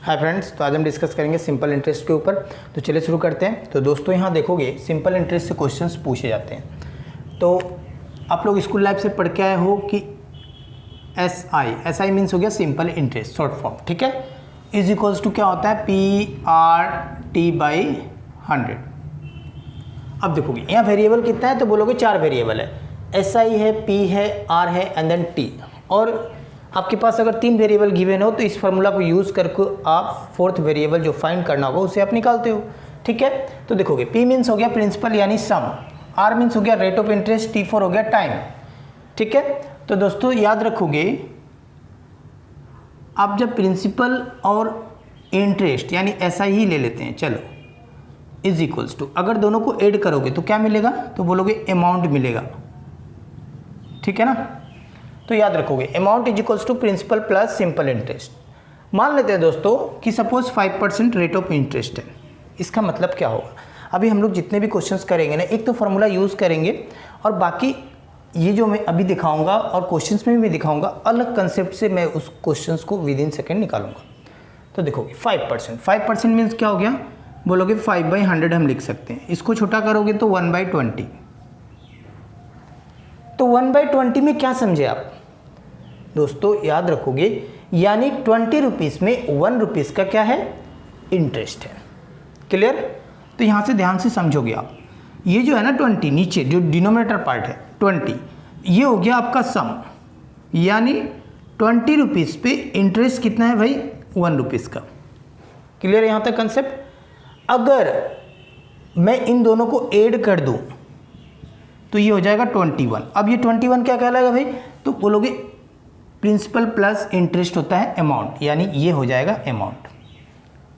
Hi friends, तो आज हम डिस्कस करेंगे सिंपल इंटरेस्ट के ऊपर। तो चलिए शुरू करते हैं। तो दोस्तों यहाँ देखोगे सिंपल इंटरेस्ट से क्वेश्चंस पूछे जाते हैं। तो आप लोग स्कूल लाइफ से पढ़ के आए हो कि एस आई मीन्स हो गया सिंपल इंटरेस्ट शॉर्ट फॉर्म, ठीक है। इज इक्वल्स टू क्या होता है PRT/100। अब देखोगे यहाँ वेरिएबल कितना है, तो बोलोगे 4 वेरिएबल है, SI है, P है, R है एंड देन T। और आपके पास अगर 3 वेरिएबल गिवन हो तो इस फार्मूला को यूज़ करके आप 4th वेरिएबल जो फाइंड करना होगा उसे आप निकालते हो, ठीक है। तो देखोगे P मीन्स हो गया प्रिंसिपल यानी सम, R मीन्स हो गया रेट ऑफ इंटरेस्ट, T4 हो गया टाइम, ठीक है। तो दोस्तों याद रखोगे आप जब प्रिंसिपल और इंटरेस्ट यानी SI ही ले लेते हैं, चलो इज इक्वल्स टू, अगर दोनों को ऐड करोगे तो क्या मिलेगा, तो बोलोगे अमाउंट मिलेगा, ठीक है ना। तो याद रखोगे amount is equals to principal plus simple interest. मान लेते हैं दोस्तों कि सपोज 5% रेट ऑफ इंटरेस्ट है। इसका मतलब क्या होगा, अभी हम लोग जितने भी क्वेश्चंस करेंगे ना, एक तो फार्मूला यूज़ करेंगे और बाकी ये जो मैं अभी दिखाऊंगा और क्वेश्चंस में भी दिखाऊंगा अलग कंसेप्ट से मैं उस क्वेश्चंस को विद इन सेकेंड निकालूंगा। तो देखोगे 5% मीन्स क्या हो गया, बोलोगे 5/100 हम लिख सकते हैं। इसको छोटा करोगे तो 1/20। तो 1/20 में क्या समझे आप दोस्तों, याद रखोगे यानी 20 रुपीज़ में 1 रुपीज़ का क्या है, इंटरेस्ट है। क्लियर। तो यहाँ से ध्यान से समझोगे आप, ये जो है ना 20 नीचे जो डिनोमिनेटर पार्ट है 20, ये हो गया आपका सम, यानी 20 रुपीज़ पे इंटरेस्ट कितना है भाई, 1 रुपीज़ का। क्लियर है यहाँ तक कंसेप्ट। अगर मैं इन दोनों को ऐड कर दूँ तो ये हो जाएगा 21। अब ये 21 क्या कहलाएगा भाई, तो बोलोगे प्रिंसिपल प्लस इंटरेस्ट होता है अमाउंट, यानी ये हो जाएगा अमाउंट।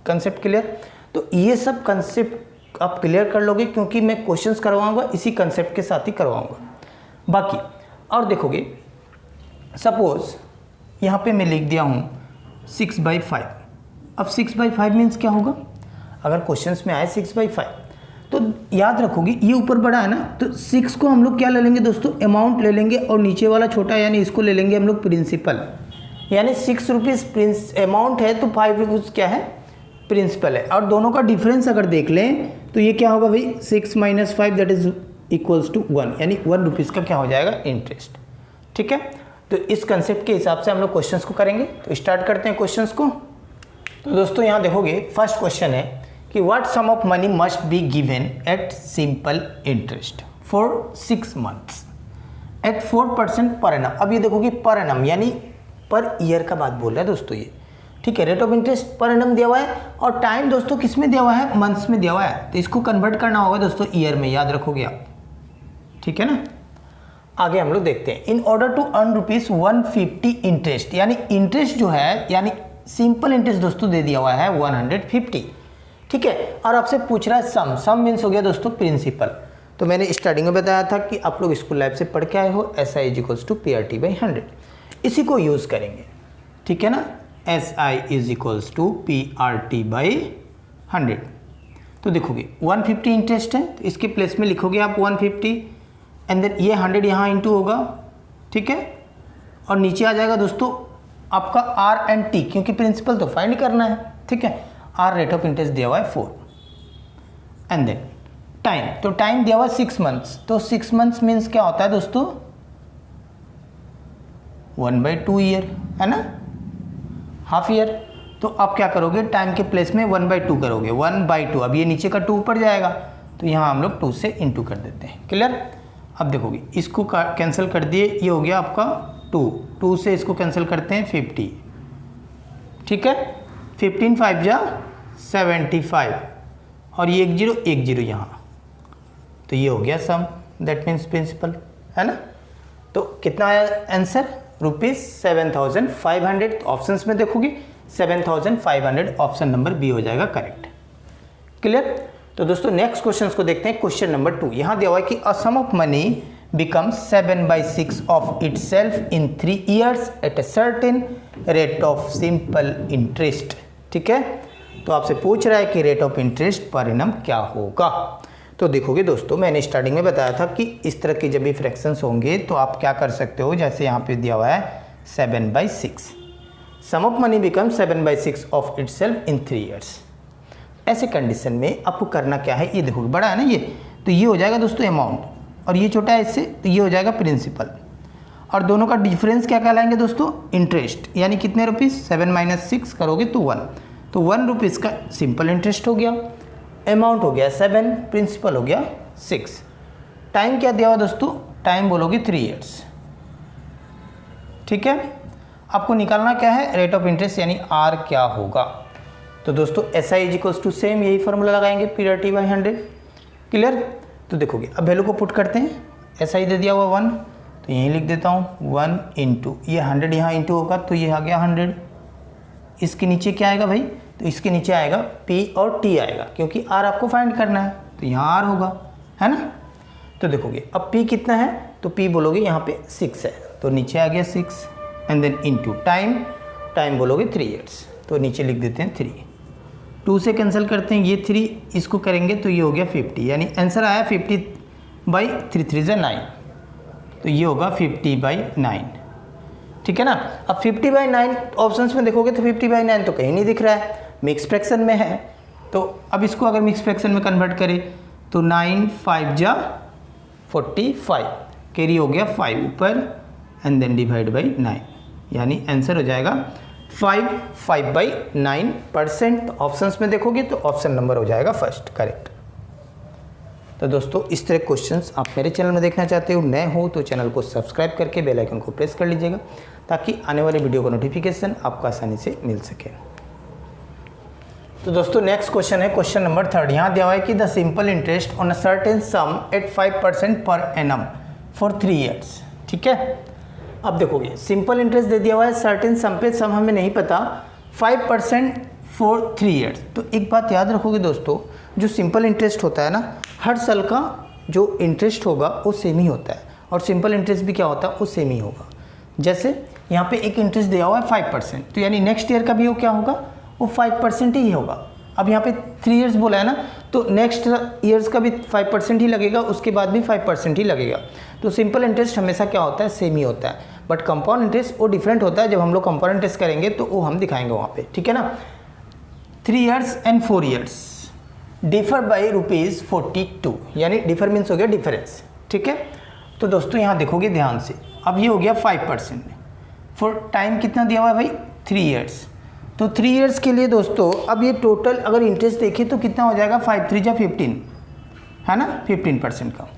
Concept clear. तो ये सब कंसेप्ट आप क्लियर कर लोगे क्योंकि मैं क्वेश्चंस करवाऊंगा इसी कंसेप्ट के साथ ही करवाऊंगा बाकी। और देखोगे सपोज यहाँ पे मैं लिख दिया हूँ 6/5। अब 6/5 मीन्स क्या होगा, अगर क्वेश्चंस में आए 6/5 तो याद रखोगे ये ऊपर बड़ा है ना, तो 6 को हम लोग क्या ले लेंगे दोस्तों, अमाउंट ले लेंगे, और नीचे वाला छोटा यानी इसको ले लेंगे हम लोग प्रिंसिपल, यानी 6 रुपीज़ अमाउंट है तो 5 रुपीज़ क्या है, प्रिंसिपल है। और दोनों का डिफरेंस अगर देख लें तो ये क्या होगा भाई, 6 - 5 दैट इज इक्वल्स टू 1, यानी 1 रुपीज़ का क्या हो जाएगा, इंटरेस्ट, ठीक है। तो इस कंसेप्ट के हिसाब से हम लोग क्वेश्चंस को करेंगे। तो स्टार्ट करते हैं क्वेश्चंस को। तो दोस्तों यहाँ देखोगे फर्स्ट क्वेश्चन है कि what sum of money must be given at simple interest for 6 months at 4% per annum. अब ये देखोगे पर एनम यानी पर ईयर का बात बोल रहा है दोस्तों ये, ठीक है। Rate of interest per annum दिया हुआ है और टाइम दोस्तों किस में दिया हुआ है, मंथ्स में दिया हुआ है। तो इसको कन्वर्ट करना होगा दोस्तों ईयर में, याद रखोगे आप, ठीक है ना। आगे हम लोग देखते हैं। In order to earn ₹150 interest, यानी इंटरेस्ट जो है यानी सिंपल इंटरेस्ट दोस्तों दे दिया हुआ है 150, ठीक है। और आपसे पूछ रहा है सम मीन्स हो गया दोस्तों प्रिंसिपल। तो मैंने स्टार्टिंग में बताया था कि आप लोग स्कूल लाइफ से पढ़ के आए हो SI is equals to PRT/100, इसी को यूज़ करेंगे, ठीक है ना। SI is equals to PRT/100। तो देखोगे 150 इंटरेस्ट है तो इसके प्लेस में लिखोगे आप 150 एंड देन ये 100 यहाँ इंटू होगा, ठीक है। और नीचे आ जाएगा दोस्तों आपका R एंड T, क्योंकि प्रिंसिपल तो फाइंड करना है, ठीक है। R रेट ऑफ इंटरेस्ट दिया हुआ है 4 एंड देन टाइम, तो टाइम दिया हुआ 6 मंथ्स। तो 6 मंथ्स मीन्स क्या होता है दोस्तों, 1/2 ईयर है ना, हाफ ईयर। तो आप क्या करोगे, टाइम के प्लेस में 1/2 करोगे, 1/2। अब ये नीचे का 2 ऊपर जाएगा तो यहाँ हम लोग 2 से इंटू कर देते हैं। क्लियर। अब देखोगे इसको कैंसिल कर दिए, ये हो गया आपका 2 से इसको कैंसिल करते हैं 50, ठीक है। 15 × 5 = 75 और ये 1 0 यहाँ, तो ये हो गया सम, दैट मीन्स प्रिंसिपल, है ना। तो कितना आया आंसर, ₹7,500। ऑप्शंस में देखोगे 7,500, ऑप्शन नंबर बी हो जाएगा करेक्ट। क्लियर। तो दोस्तों नेक्स्ट क्वेश्चन को देखते हैं। क्वेश्चन नंबर 2 यहाँ दिया हुआ है कि अ sum of money becomes 7/6 of itself in 3 years at a certain rate of simple interest, ठीक है। तो आपसे पूछ रहा है कि rate of interest per annum क्या होगा। तो देखोगे दोस्तों मैंने स्टार्टिंग में बताया था कि इस तरह के जब भी फ्रैक्शंस होंगे तो आप क्या कर सकते हो, जैसे यहाँ पे दिया हुआ है 7/6, sum of money become 7/6 of itself in 3 years. ऐसे कंडीशन में आपको करना क्या है, ये देखोगे बड़ा है ना ये, तो ये हो जाएगा दोस्तों अमाउंट, और ये छोटा है इससे, तो ये हो जाएगा प्रिंसिपल, और दोनों का डिफरेंस क्या कहलाएंगे दोस्तों, इंटरेस्ट। यानी कितने रुपीस, 7 - 6 करोगे तो 1, तो 1 रुपीज़ का सिंपल इंटरेस्ट हो गया, अमाउंट हो गया 7, प्रिंसिपल हो गया 6। टाइम क्या दिया हुआ दोस्तों, टाइम बोलोगे 3 ईयर्स। ठीक है, आपको निकालना क्या है, रेट ऑफ इंटरेस्ट यानी आर क्या होगा। तो दोस्तों SI = सेम, यही फॉर्मूला लगाएंगे, पीरियड T/100। क्लियर। तो देखोगे अब वैल्यू को पुट करते हैं, SI दे दिया हुआ 1, तो यहीं लिख देता हूँ 1 इंटू ये 100, यहाँ इंटू होगा तो ये आ गया 100। इसके नीचे क्या आएगा भाई, तो इसके नीचे आएगा P और T आएगा, क्योंकि R आपको फाइंड करना है, तो यहाँ R होगा, है ना। तो देखोगे अब P कितना है, तो P बोलोगे यहाँ पे 6 है, तो नीचे आ गया 6, and then into time, time बोलोगे 3 ईयर्स, तो नीचे लिख देते हैं 3। 2 से कैंसिल करते हैं, ये 3 इसको करेंगे तो ये हो गया 50, यानी आंसर आया 50/3, 3 × 9, तो ये होगा 50/9। ठीक है ना। अब 50/9 ऑप्शंस में देखोगे तो 50/9 तो कहीं नहीं दिख रहा है, मिक्स फ्रैक्शन में है। तो अब इसको अगर मिक्स फ्रैक्शन में कन्वर्ट करें तो 9 × 5 = 45, कैरी हो गया 5 ऊपर, एंड देन डिवाइड बाई 9, यानी आंसर हो जाएगा 5/9%। ऑप्शंस में देखोगे तो ऑप्शन नंबर हो जाएगा फर्स्ट करेक्ट। तो दोस्तों इस तरह क्वेश्चंस आप मेरे चैनल में देखना चाहते हो, नए हो तो चैनल को सब्सक्राइब करके बेल आइकन को प्रेस कर लीजिएगा, ताकि आने वाले वीडियो का नोटिफिकेशन आपको आसानी से मिल सके। तो दोस्तों नेक्स्ट क्वेश्चन है क्वेश्चन नंबर 3। यहाँ दिया हुआ है कि the simple interest on a certain sum at 5% per annum for 3 years. ठीक है, अब देखोगे सिंपल इंटरेस्ट दे दिया हुआ है सर्टेन सम पे, सम हमें नहीं पता, 5% फॉर 3 ईयर्स। तो एक बात याद रखोगे दोस्तों, जो सिंपल इंटरेस्ट होता है ना, हर साल का जो इंटरेस्ट होगा वो सेम ही होता है, और सिंपल इंटरेस्ट भी क्या होता है, वो सेम ही होगा। जैसे यहाँ पे एक इंटरेस्ट दिया हुआ है 5%, तो यानी नेक्स्ट ईयर का भी वो क्या होगा, वो 5% ही होगा। अब यहाँ पे 3 ईयर्स बोला है ना, तो नेक्स्ट ईयर्स का भी 5% ही लगेगा, उसके बाद भी 5% ही लगेगा। तो सिंपल इंटरेस्ट हमेशा क्या होता है, सेम ही होता है। बट कंपाउंड इंटरेस्ट वो डिफरेंट होता है, जब हम लोग कंपाउंड इंटरेस्ट करेंगे तो वो हम दिखाएंगे वहाँ पे। ठीक है ना। 3 years and 4 years differ by ₹42, यानी डिफर मीन्स हो गया डिफरेंस। ठीक है, तो दोस्तों यहाँ देखोगे ध्यान से, अब ये हो गया 5%, फॉर टाइम कितना दिया हुआ है भाई, 3 ईयर्स। तो 3 ईयर्स के लिए दोस्तों अब ये टोटल अगर इंटरेस्ट देखें तो कितना हो जाएगा, 5 × 3 = 15, है ना, 15% का।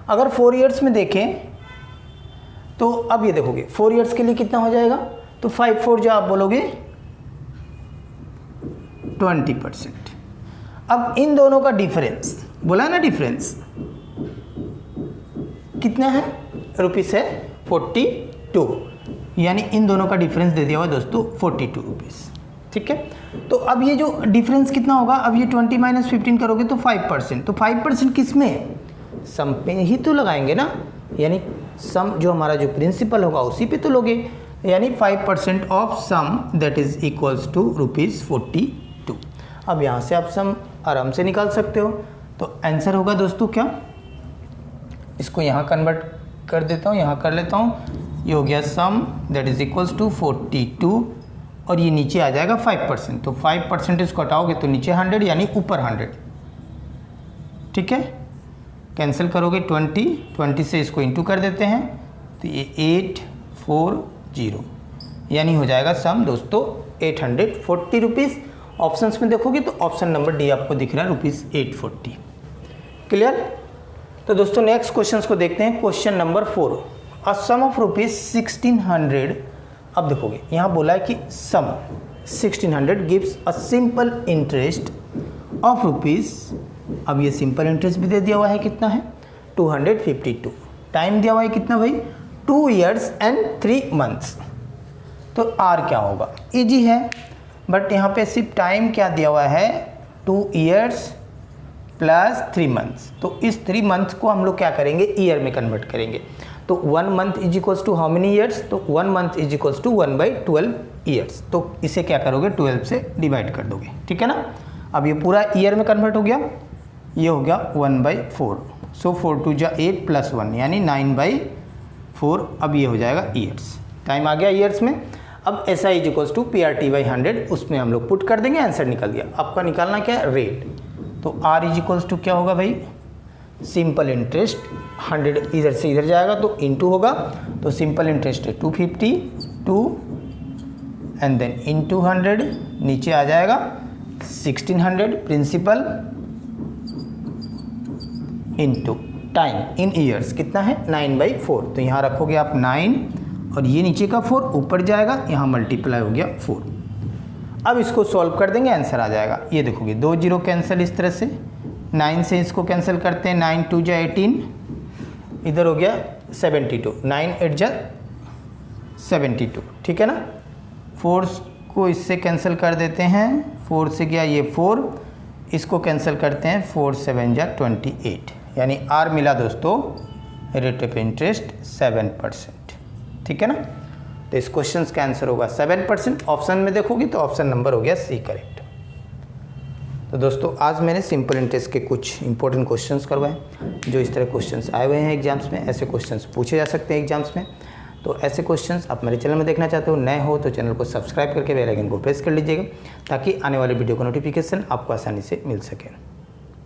अगर 4 ईयर्स में देखें तो अब ये देखोगे 4 ईयर्स के लिए कितना हो जाएगा, तो 5 × 4 जो आप बोलोगे 20%। अब इन दोनों का डिफरेंस बोला ना, डिफरेंस कितना है, रुपीस है 42, यानी इन दोनों का डिफरेंस दे दिया हुआ दोस्तों 42 रुपीस। ठीक है, तो अब ये जो डिफरेंस कितना होगा, अब ये 20 - 15 करोगे तो 5%, तो 5% किस में, सम पे ही तो लगाएंगे ना, यानी सम जो हमारा जो प्रिंसिपल होगा उसी पे तो लोगे, यानी 5% of sum that is equals to ₹42। अब यहाँ से आप सम आराम से निकाल सकते हो, तो आंसर होगा दोस्तों क्या, इसको यहाँ कन्वर्ट कर देता हूँ, यहाँ कर लेता हूँ, ये हो गया सम दैट इज इक्वल्स टू 42, और ये नीचे आ जाएगा 5%, तो 5% इसको हटाओगे तो नीचे 100, यानी ऊपर 100। ठीक है, कैंसिल करोगे 20 से इसको इंटू कर देते हैं, तो ये 840, यानी हो जाएगा सम दोस्तों 840 रुपीज़। ऑप्शंस में देखोगे तो ऑप्शन नंबर डी आपको दिख रहा है ₹840। क्लियर। तो दोस्तों नेक्स्ट क्वेश्चंस को देखते हैं, question number 4, a sum of ₹1600। अब देखोगे यहाँ बोला है कि sum 1600 gives a simple interest of rupees, अब ये सिंपल इंटरेस्ट भी दे दिया हुआ है, कितना है 252, टाइम दिया हुआ है कितना भाई, 2 ईयर्स एंड 3 मंथ्स। तो आर क्या होगा, इजी है, बट यहाँ पे सिर्फ टाइम क्या दिया हुआ है, 2 ईयर्स प्लस 3 मंथ्स। तो इस 3 मंथ्स को हम लोग क्या करेंगे, ईयर में कन्वर्ट करेंगे। तो 1 month is equals to how many years, तो 1 month is equals to 1/12 years. तो इसे क्या करोगे, 12 से डिवाइड कर दोगे। ठीक है ना। अब ये पूरा ईयर में कन्वर्ट हो गया, ये हो गया 1/4, सो 4 × 2 = 8 + 1 यानी 9/4। अब ये हो जाएगा ईयर्स, टाइम आ गया ईयर्स में। अब SI is equals to PRT by 100, उसमें हम लोग पुट कर देंगे, आंसर निकल गया। आपका निकालना क्या है, रेट। तो R इज इक्वल्स टू क्या होगा भाई, सिंपल इंटरेस्ट 100 इधर से इधर जाएगा तो इनटू होगा, तो सिंपल इंटरेस्ट है 252 एंड देन इनटू 100, नीचे आ जाएगा 1600 principal into time in years कितना है 9/4, तो यहाँ रखोगे आप 9 और ये नीचे का 4 ऊपर जाएगा, यहाँ मल्टीप्लाई हो गया 4। अब इसको सॉल्व कर देंगे, आंसर आ जाएगा। ये देखोगे 2 0 कैंसिल इस तरह से, 9 से इसको कैंसिल करते हैं, 9 2 जा 18, इधर हो गया 72, 9 8 जा 72, ठीक है ना। 4 को इससे कैंसिल कर देते हैं, 4 से गया ये 4, इसको कैंसिल करते हैं, 4 7 जा 28, यानी आर मिला दोस्तों रेट ऑफ इंटरेस्ट 7%, ठीक है ना। तो इस क्वेश्चन का आंसर होगा 7%। ऑप्शन में देखोगे तो ऑप्शन नंबर हो गया सी करेक्ट। तो दोस्तों आज मैंने सिंपल इंटरेस्ट के कुछ इंपॉर्टेंट क्वेश्चंस करवाए, जो इस तरह क्वेश्चंस आए हुए हैं एग्जाम्स में, ऐसे क्वेश्चंस पूछे जा सकते हैं एग्जाम्स में। तो ऐसे क्वेश्चंस आप मेरे चैनल में देखना चाहते हो, नए हो तो चैनल को सब्सक्राइब करके बेल आइकन को प्रेस कर लीजिएगा, ताकि आने वाले वीडियो का नोटिफिकेशन आपको आसानी से मिल सके।